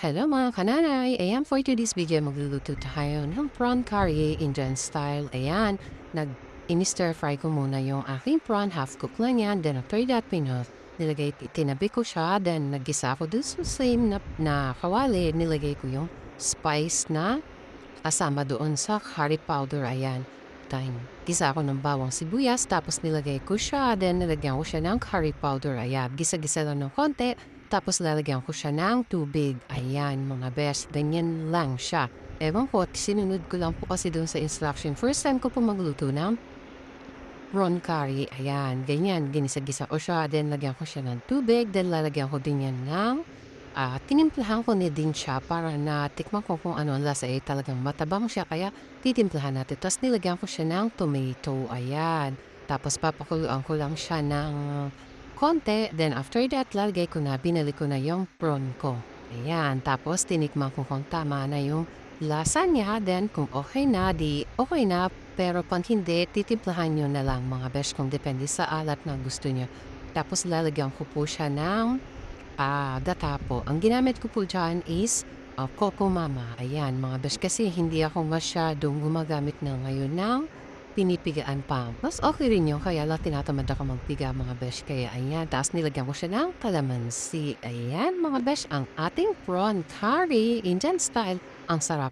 Hello mga kananay! Ayan, for today's video, magluluto tayo ng prawn curry Indian style. Ayan, in-stir fry ko muna yung aking prawn, half cook lang yan. Then after that, tinabi ko siya. Then naggisa ako dun sa same na kawali. Nilagay ko yung spice na kasama doon sa curry powder. Ayan, gisa ako ng bawang sibuyas. Tapos nilagay ko siya. Then nilagyan ko siya ng curry powder. Ayan, gisa-gisa lang ng konti. Tapos lalagyan ko siya ng tubig. Ayan mga best, ganyan lang siya. Ewan ko, sinunod ko lang po kasi doon sa instruction. First time ko po magluto ng prawn curry. Ayan, ganyan, ginisa-gisa ko siya. Then lagyan ko siya ng tubig. Then lalagyan ko din yan ng tinimplahan ko din siya para natikman ko kung ano ang lasa. Talagang matabang siya, kaya titimplahan natin. Tapos nilagyan ko siya ng tomato. Ayan, tapos papakuluan ko lang siya ng konti. Then after that, binalik ko na yung prawn ko. Ayan, tapos tinikman ko kung tama na yung lasa niya. Then kung okay na, di okay na. Pero pag hindi, titimplahan nyo na lang mga besh kung depende sa alat na gusto nyo. Tapos lalagyan ko po siya ng gata po. Ang ginamit ko po dyan is Coco Mama. Ayan mga besh, kasi hindi ako masyadong gumagamit na ngayon ng pinipigaan pa. Mas okay rin yun, kaya lang tinatamad ako magpiga mga besh. Kaya ayan, tapos nilagyan ko siya ng calamansi. Ayan mga besh, ang ating prawn curry, Indian style. Ang sarap.